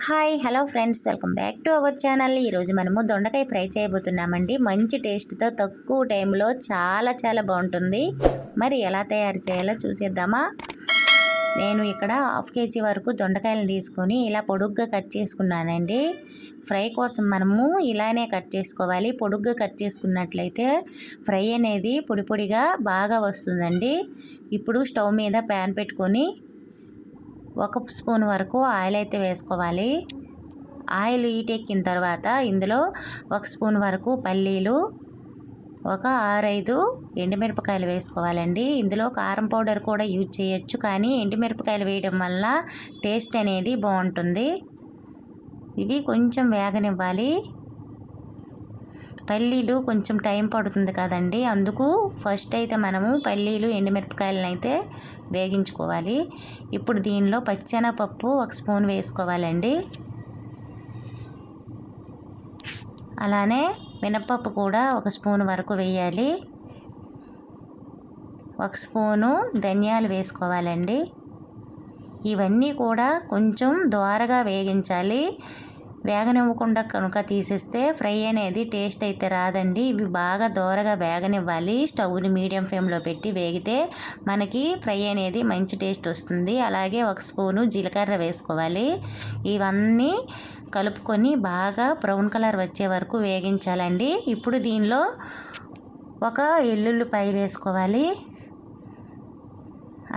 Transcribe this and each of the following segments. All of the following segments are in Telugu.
Hi hello friends, welcome back to our channel. ఈరోజు మనము దొండకాయ ఫ్రై చేయబోతున్నామండి. మంచి టేస్ట్తో తక్కువ టైంలో చాలా బాగుంటుంది. మరి ఎలా తయారు చేయాలో చూసేద్దామా. నేను ఇక్కడ 1/2 kg వరకు దొండకాయలను తీసుకొని ఇలా పొడుగ్గా కట్ చేసుకున్నానండి. ఫ్రై కోసం మనము ఇలానే కట్ చేసుకోవాలి. పొడుగ్గా కట్ చేసుకున్నట్లయితే ఫ్రై అనేది పొడిగా బాగా వస్తుందండి. ఇప్పుడు స్టవ్ మీద ప్యాన్ పెట్టుకొని 1 స్పూన్ వరకు ఆయిల్ అయితే వేసుకోవాలి. ఆయిల్ హీట్ ఎక్కిన తర్వాత ఇందులో 1 స్పూన్ వరకు పల్లీలు, ఒక 6-5 ఎండుమిరపకాయలు వేసుకోవాలండి. ఇందులో కారం పౌడర్ కూడా యూజ్ చేయొచ్చు, కానీ ఎండుమిరపకాయలు వేయడం వల్ల టేస్ట్ అనేది బాగుంటుంది. ఇవి కొంచెం వేగనివ్వాలి. పల్లీలు కొంచెం టైం పడుతుంది కదండి, అందుకు ఫస్ట్ అయితే మనము పల్లీలు ఎండుమిరపకాయలను అయితే వేగించుకోవాలి. ఇప్పుడు దీనిలో పచ్చెనపప్పు 1 స్పూన్ వేసుకోవాలండి. అలానే మినపప్పు కూడా 1 స్పూన్ వరకు వేయాలి. 1 స్పూను ధనియాలు వేసుకోవాలండి. ఇవన్నీ కూడా కొంచెం దోరగా వేగించాలి. వేగనివ్వకుండా కనుక తీసేస్తే ఫ్రై అనేది టేస్ట్ అయితే రాదండి. ఇవి బాగా దోరగా వేగనివ్వాలి. స్టవ్ని మీడియం ఫ్లేమ్లో పెట్టి వేగితే మనకి ఫ్రై అనేది మంచి టేస్ట్ వస్తుంది. అలాగే 1 స్పూను జీలకర్ర వేసుకోవాలి. ఇవన్నీ కలుపుకొని బాగా బ్రౌన్ కలర్ వచ్చే వరకు వేగించాలండి. ఇప్పుడు దీనిలో ఒక ఎల్లుల్లిపాయ వేసుకోవాలి.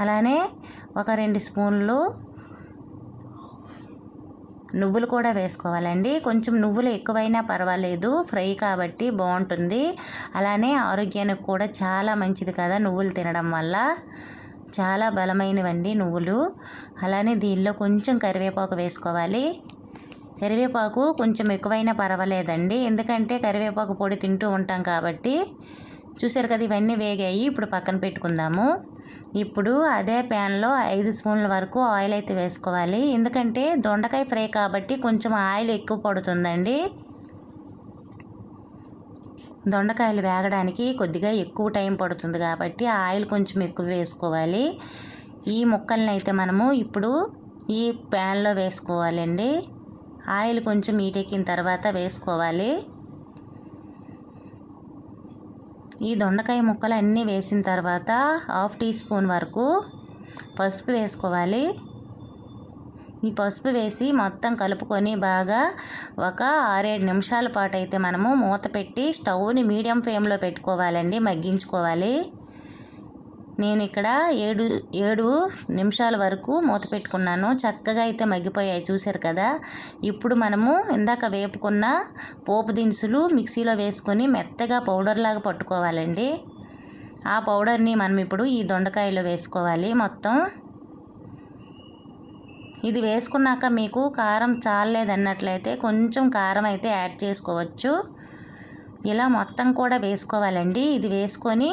అలానే ఒక 2 స్పూన్లు నువ్వులు కూడా వేసుకోవాలండి. కొంచెం నువ్వులు ఎక్కువైనా పర్వాలేదు, ఫ్రై కాబట్టి బాగుంటుంది. అలానే ఆరోగ్యానికి కూడా చాలా మంచిది కదా నువ్వులు తినడం వల్ల. చాలా బలమైనవండి నువ్వులు. అలానే దీనిలో కొంచెం కరివేపాకు వేసుకోవాలి. కరివేపాకు కొంచెం ఎక్కువైనా పర్వాలేదండి, ఎందుకంటే కరివేపాకు పొడి తింటూ ఉంటాం కాబట్టి. చూసారు కదా, ఇవన్నీ వేగాయి. ఇప్పుడు పక్కన పెట్టుకుందాము. ఇప్పుడు అదే ప్యాన్లో 5 స్పూన్ల వరకు ఆయిల్ అయితే వేసుకోవాలి. ఎందుకంటే దొండకాయ ఫ్రై కాబట్టి కొంచెం ఆయిల్ ఎక్కువ పడుతుందండి. దొండకాయలు వేగడానికి కొద్దిగా ఎక్కువ టైం పడుతుంది కాబట్టి ఆయిల్ కొంచెం ఎక్కువ వేసుకోవాలి. ఈ ముక్కల్ని అయితే మనము ఇప్పుడు ఈ ప్యాన్లో వేసుకోవాలండి. ఆయిల్ కొంచెం హీట్ ఎక్కిన తర్వాత వేసుకోవాలి. ఈ దొండకాయ ముక్కలు అన్నీ వేసిన తర్వాత 1/2 టీ స్పూన్ వరకు పసుపు వేసుకోవాలి. ఈ పసుపు వేసి మొత్తం కలుపుకొని బాగా ఒక 6-7 నిమిషాల పాటు అయితే మనము మూత పెట్టి స్టవ్ని మీడియం ఫ్లేమ్లో పెట్టుకోవాలండి, మగ్గించుకోవాలి. నేను ఇక్కడ 7 నిమిషాల వరకు మూత పెట్టుకున్నాను. చక్కగా అయితే మగ్గిపోయాయి, చూసారు కదా. ఇప్పుడు మనము ఇందాక వేపుకున్న పోపు దినుసులు మిక్సీలో వేసుకొని మెత్తగా పౌడర్లాగా పట్టుకోవాలండి. ఆ పౌడర్ని మనం ఇప్పుడు ఈ దొండకాయలో వేసుకోవాలి మొత్తం. ఇది వేసుకున్నాక మీకు కారం చాలలేదన్నట్లయితే కొంచెం కారం అయితే యాడ్ చేసుకోవచ్చు. ఇలా మొత్తం కూడా వేసుకోవాలండి. ఇది వేసుకొని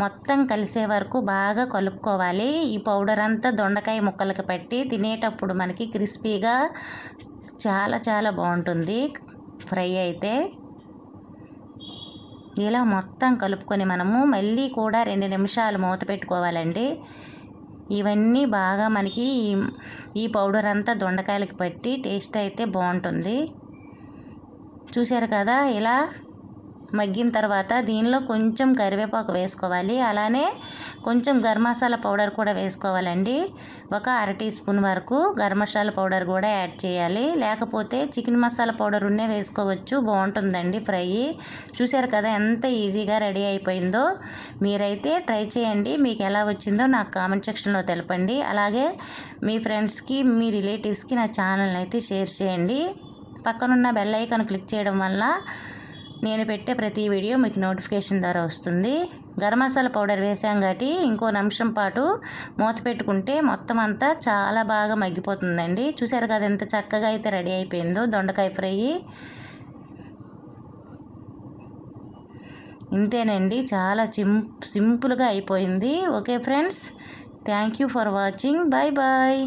మొత్తం కలిసే వరకు బాగా కలుపుకోవాలి. ఈ పౌడర్ అంతా దొండకాయ ముక్కలకి పట్టి తినేటప్పుడు మనకి క్రిస్పీగా చాలా బాగుంటుంది ఫ్రై అయితే. ఇలా మొత్తం కలుపుకొని మనము మళ్ళీ కూడా 2 నిమిషాలు మూత పెట్టుకోవాలండి. ఇవన్నీ బాగా మనకి ఈ పౌడర్ అంతా దొండకాయలకి పట్టి టేస్ట్ అయితే బాగుంటుంది. చూసారు కదా, ఇలా మగ్గిన తర్వాత దీనిలో కొంచెం కరివేపాకు వేసుకోవాలి. అలానే కొంచెం గరం మసాలా పౌడర్ కూడా వేసుకోవాలండి. ఒక 1/2 టీ స్పూన్ వరకు గరం మసాలా పౌడర్ కూడా యాడ్ చేయాలి. లేకపోతే చికెన్ మసాలా పౌడర్ ఉన్నే వేసుకోవచ్చు, బాగుంటుందండి ఫ్రై. చూసారు కదా ఎంత ఈజీగా రెడీ అయిపోయిందో. మీరైతే ట్రై చేయండి. మీకు ఎలా వచ్చిందో నాకు కామెంట్ సెక్షన్లో తెలపండి. అలాగే మీ ఫ్రెండ్స్కి, మీ రిలేటివ్స్కి నా ఛానల్ని అయితే షేర్ చేయండి. పక్కనున్న బెల్ ఐకాన్ క్లిక్ చేయడం వల్ల నేను పెట్టే ప్రతి వీడియో మీకు నోటిఫికేషన్ ద్వారా వస్తుంది. గరం మసాలా పౌడర్ వేసాం కాబట్టి ఇంకో నిమిషం పాటు మూత పెట్టుకుంటే మొత్తం అంతా చాలా బాగా మగ్గిపోతుందండి. చూసారు కదా ఎంత చక్కగా అయితే రెడీ అయిపోయిందో దొండకాయ ఫ్రై. ఇంతేనండి, చాలా సింపుల్గా అయిపోయింది. Okay friends, thank you for watching. Bye.